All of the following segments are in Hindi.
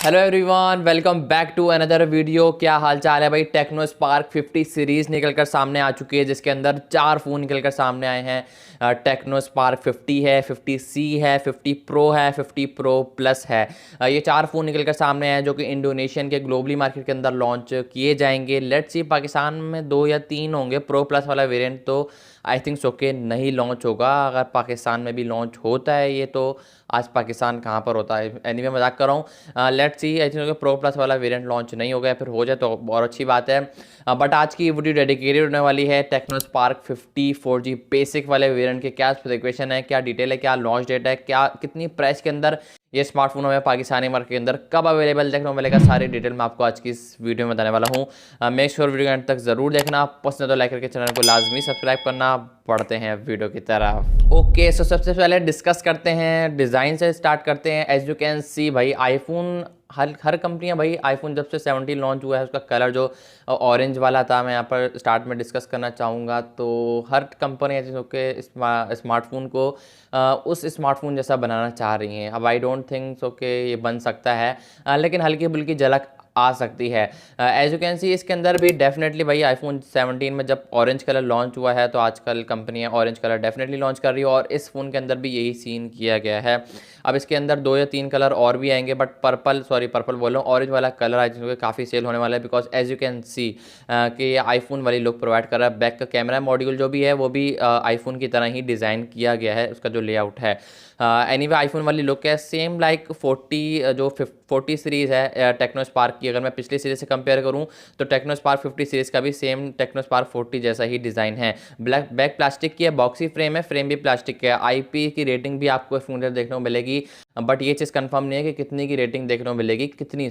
Hello everyone, welcome back to another video. क्या हाल चाल है भाई। टेक्नो स्पार्क 50 सीरीज़ निकलकर सामने आ चुकी है, जिसके अंदर 4 फ़ोन निकलकर सामने आए हैं। टेक्नो स्पार्क 50 है, 50C है, 50 प्रो है, 50 प्रो प्लस है। ये 4 फ़ोन निकलकर सामने आए हैं जो कि इंडोनेशियन के ग्लोबली मार्केट के अंदर लॉन्च किए जाएंगे। लेट्स सी पाकिस्तान में 2 या 3 होंगे। प्रो प्लस वाला वेरिएंट तो आई थिंक सो के नहीं लॉन्च होगा। अगर पाकिस्तान में भी लॉन्च होता है ये, तो आज पाकिस्तान कहाँ पर होता है। एनीवे मजाक कर रहा हूँ। Let's see, I think pro plus वाला वेरिएंट लॉन्च नहीं हो गया, फिर हो जाए तो बहुत अच्छी बात है। बट आज की वीडियो डेडिकेटेड होने वाली है टेक्नो स्पार्क 50 4G बेसिक वाले वेरिएंट के। क्या स्पेसिफिकेशन है, क्या डिटेल है, क्या लॉन्च डेट है, क्या कितनी प्राइस के अंदर ये स्मार्टफोन हमें पाकिस्तानी मार्केट के अंदर कब अवेलेबल देखने को मिलेगा, सारी डिटेल मैं आपको आज की इस वीडियो में बताने वाला हूँ। मेक श्योर वीडियो के अंत तक जरूर देखना, पसंद तो लाइक करके चैनल को लाजमी सब्सक्राइब करना। पढ़ते हैं वीडियो की तरफ। ओके, सो सबसे पहले डिस्कस करते हैं डिज़ाइन से स्टार्ट करते हैं। एज यू कैन सी भाई, आईफोन हर कंपनियां भाई, आईफोन जब से 17 लॉन्च हुआ है उसका कलर जो ऑरेंज वाला था, मैं यहाँ पर स्टार्ट में डिस्कस करना चाहूँगा। तो हर कंपनी है के स्मार्टफोन को उस स्मार्टफोन जैसा बनाना चाह रही हैं। अब आई डोंट थिंक सो के ये बन सकता है, लेकिन हल्की फुल्की झलक आ सकती है। एज यू कैन सी इसके अंदर भी डेफिनेटली भाई, आईफोन 17 में जब ऑरेंज कलर लॉन्च हुआ है तो आजकल कंपनियां ऑरेंज कलर डेफिनेटली लॉन्च कर रही है, और इस फ़ोन के अंदर भी यही सीन किया गया है। अब इसके अंदर 2 या 3 कलर और भी आएंगे, बट पर्पल बोल रहा हूँ, ऑरेंज वाला कलर आई थिंक काफ़ी सेल होने वाला है। Because as you can see कि ये आईफोन वाली लुक प्रोवाइड कर रहा है। बैक का कैमरा मॉड्यूल जो भी है वो भी आईफोन की तरह ही डिज़ाइन किया गया है, उसका जो लेआउट है। एनीवे आईफोन वाली लुक है सेम लाइक 40 सीरीज़ है टेक्नो स्पार्क की। अगर मैं पिछली सीरीज़ से कंपेयर करूं तो टेक्नो स्पार्क 50 सीरीज़ का भी सेम टेक्नो स्पार्क 40 जैसा ही डिज़ाइन है। ब्लैक बैक प्लास्टिक की है, बॉक्सी फ्रेम है, फ्रेम भी प्लास्टिक का है। आईपी की रेटिंग भी आपको इस फोन में देखने को मिलेगी, बट ये चीज़ कंफर्म नहीं है कि कितनी की रेटिंग देखने को मिलेगी, कितनी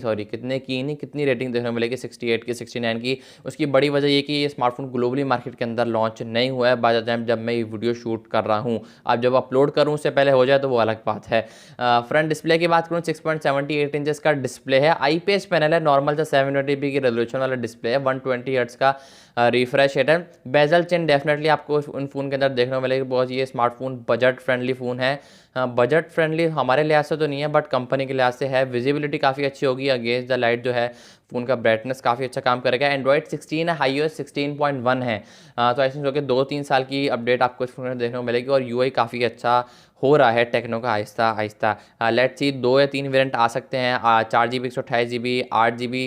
रेटिंग देखने को मिलेगी, 68 की, 69 की। उसकी बड़ी वजह ये कि ये स्मार्टफोन ग्लोबली मार्केट के अंदर लॉन्च नहीं हुआ है बाय द टाइम जब मैं ये वीडियो शूट कर रहा हूँ। अब जब अपलोड करूँ उससे पहले हो जाए तो वो अलग बात है। फ्रंट डिस्प्ले की बात करूँ, 6.78 इंचेस का डिस्प्ले है, आईपीएस पैनल है, नॉर्मल से 720p की रेजोल्यूशन वाला डिस्प्ले है, 120 हर्ट्ज का रिफ्रेश रेट है। बेजल चिन डेफिनेटली आपको उन फ़ोन के अंदर देखने को मिलेगी। बहुत ये स्मार्टफोन बजट फ्रेंडली फ़ोन है। बजट फ्रेंडली हमारे लिहाज से तो नहीं है, बट कंपनी के लिहाज से है। विजिबिलिटी काफ़ी अच्छी होगी, अगेंस्ट द लाइट जो है फ़ोन का ब्राइटनेस काफ़ी अच्छा काम करेगा। एंड्रॉइड 16 है, iOS 16.1 है। तो ऐसे जो कि 2-3 साल की अपडेट आपको इस फोन में देखने को मिलेगी, और यूआई काफ़ी अच्छा हो रहा है टेक्नो का आहिस्ता आहिस्ता। लेट्स सी 2 या 3 वेरिएंट आ सकते हैं। 4GB 128GB, 8GB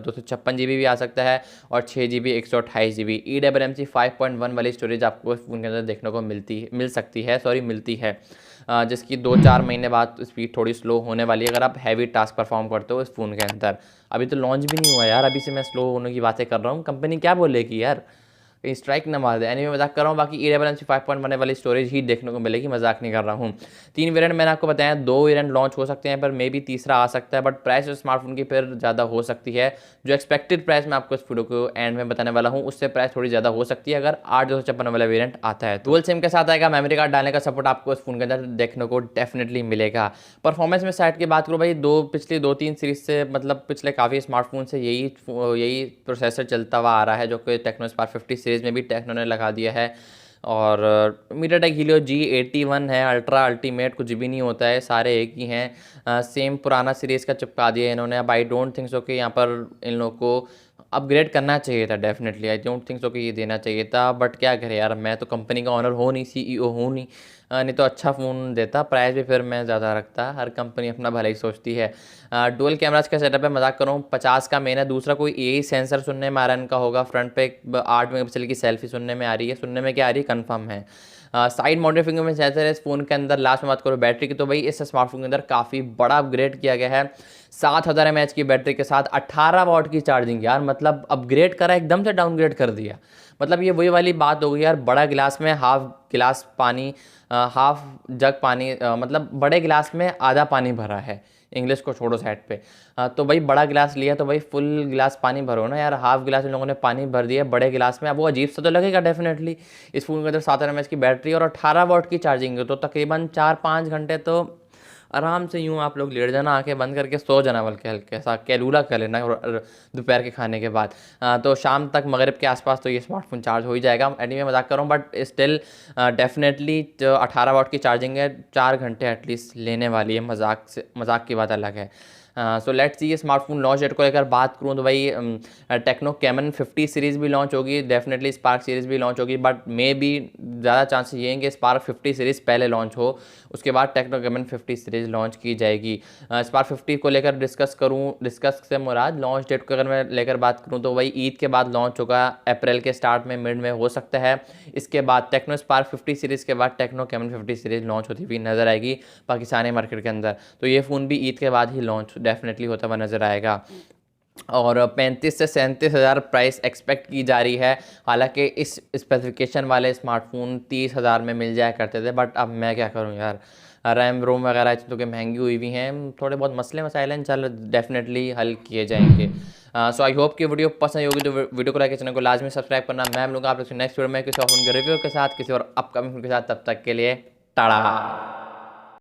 256GB भी आ सकता है, और 6GB 128GB। eMMC 5.1 वाली स्टोरेज आपको इस फोन के अंदर देखने को मिलती है, जिसकी 2-4 महीने बाद स्पीड थोड़ी स्लो होने वाली है अगर आप हैवी टास्क परफॉर्म करते हो इस फ़ोन के अंदर। अभी तो लॉन्च भी नहीं हुआ यार, अभी से मैं स्लो होने की बातें कर रहा हूँ। कंपनी क्या बोलेगी यार, कहीं स्ट्राइक ना मार दे। एनीवे मजाक कर रहा हूँ। बाकी eMMC 5.1 वाली स्टोरेज ही देखने को मिलेगी, मजाक नहीं कर रहा हूँ। 3 वेरिएंट मैंने आपको बताया, 2 वेरिएंट लॉन्च हो सकते हैं, पर मे बी तीसरा आ सकता है। बट प्राइस स्मार्टफोन की फिर ज़्यादा हो सकती है। जो एक्सपेक्टेड प्राइस मैं आपको इस वीडियो को एंड में बताने वाला हूँ, उससे प्राइस थोड़ी ज़्यादा हो सकती है अगर 8/256 वाला वेरियंट आता है। डुअल सिम के साथ आएगा, मेमोरी कार्ड डालने का सपोर्ट आपको इस फोन के अंदर देखने को डेफिनेटली मिलेगा। परफॉर्मेंस में साइड की बात करूँ भाई, पिछली 2-3 सीरीज से, मतलब पिछले काफ़ी स्मार्टफोन से यही प्रोसेसर चलता हुआ आ रहा है, जो कि टेक्नो स्पार्क 50 सीरीज़ में भी टेक्नो ने लगा दिया है। और मीडियाटेक हीलियो G81 है, अल्ट्रा अल्टीमेट कुछ भी नहीं होता है, सारे एक ही हैं। सेम पुराना सीरीज़ का चिपका दिया है इन्होंने। अब आई डोंट थिंक सो कि यहाँ पर इन लोगों को अपग्रेड करना चाहिए था। Definitely I don't think so कि ये देना चाहिए था, बट क्या करें यार, मैं तो कंपनी का ऑनर हो नहीं, सीईओ हूँ नहीं। नहीं तो अच्छा फ़ोन देता, प्राइस भी फिर मैं ज़्यादा रखता। हर कंपनी अपना भला ही सोचती है। डुअल कैमराज का सेटअप है, मजाक करूँ, 50 का मेन है, दूसरा कोई यही सेंसर सुनने में आ रहा है इनका होगा। फ्रंट पे 8 मेगापिक्सल की सेल्फी सुनने में आ रही है, सुनने में क्या आ रही है कंफर्म है। साइड माउंटेड फिंगरप्रिंट सेंसर है इस फोन के अंदर। लास्ट में बात करो बैटरी की, तो भाई इस स्मार्टफोन के अंदर काफ़ी बड़ा अपग्रेड किया गया है। 7000 mAh की बैटरी के साथ 18 वाट की चार्जिंग। यार मतलब अपग्रेड करा, एकदम से डाउनग्रेड कर दिया। मतलब ये वही वाली बात हो गई यार, बड़ा गिलास में हाफ गिलास पानी, हाफ जग पानी, मतलब बड़े गिलास में आधा पानी भरा है। इंग्लिश को छोड़ो साइड पे। तो भाई बड़ा गिलास लिया तो भाई फुल गिलास पानी भरो ना यार। हाफ गिलास इन लोगों ने पानी भर दिया बड़े गिलास में, अब वो अजीब सा तो लगेगा डेफिनेटली। इस फोन के अंदर 7000 mAh की बैटरी और 18 वाट की चार्जिंग है, तो तकरीबन 4-5 घंटे तो आराम से यूँ आप लोग लेट जाना, आंखें बंद करके सो जाना, बल्कि हल्के सा कैलूला कर लेना दोपहर के खाने के बाद। तो शाम तक मगरिब के आसपास तो ये स्मार्टफोन चार्ज हो ही जाएगा। एनीवे मजाक कर रहा हूँ, बट स्टिल डेफिनेटली 18 वाट की चार्जिंग है, 4 घंटे एटलीस्ट लेने वाली है। मजाक की बात अलग है। So let's see. ये स्मार्टफोन लॉन्च डेट को लेकर बात करूँ तो भाई टेक्नो कैमन 50 सीरीज़ भी लॉन्च होगी, डेफिनेटली स्पार्क सीरीज़ भी लॉन्च होगी, बट मे बी ज़्यादा चांसेस ये हैं कि स्पार्क 50 सीरीज़ पहले लॉन्च हो, उसके बाद टेक्नो कैमन 50 सीरीज़ लॉन्च की जाएगी। स्पार्क 50 को लेकर डिस्कस से मुराद लॉन्च डेट को अगर मैं लेकर बात करूँ तो वही ईद के बाद लॉन्च होगा, अप्रैल के स्टार्ट में, मिड में हो सकता है। इसके बाद टेक्नो स्पार्क 50 सीरीज़ के बाद टेक्नो कैमन 50 सीरीज़ लॉन्च होती हुई नजर आएगी पाकिस्तानी मार्केट के अंदर। तो ये फ़ोन भी ईद के बाद ही लॉन्च डेफिनेटली होता हुआ नज़र आएगा। और 35 से 37 हज़ार प्राइस एक्सपेक्ट की जा रही है। हालांकि इस स्पेसिफिकेशन वाले स्मार्टफोन 30 हज़ार में मिल जाया करते थे, बट अब मैं क्या करूं यार, रैम रोम वगैरह तो कि महंगी हुई हुई हैं, थोड़े बहुत मसले मसाइल हैं, चल डेफिनेटली हल किए जाएंगे। सो आई होप कि वीडियो पसंद होगी, तो वीडियो को लाइक, चैनल को लाजमी सब्सक्राइब करना। मैं मिलूंगा आप लोग से नेक्स्ट वीडियो में किसी और फोन के रिव्यू के साथ, किसी और अपकमिंग फोन के साथ। तब तक के लिए टाटा।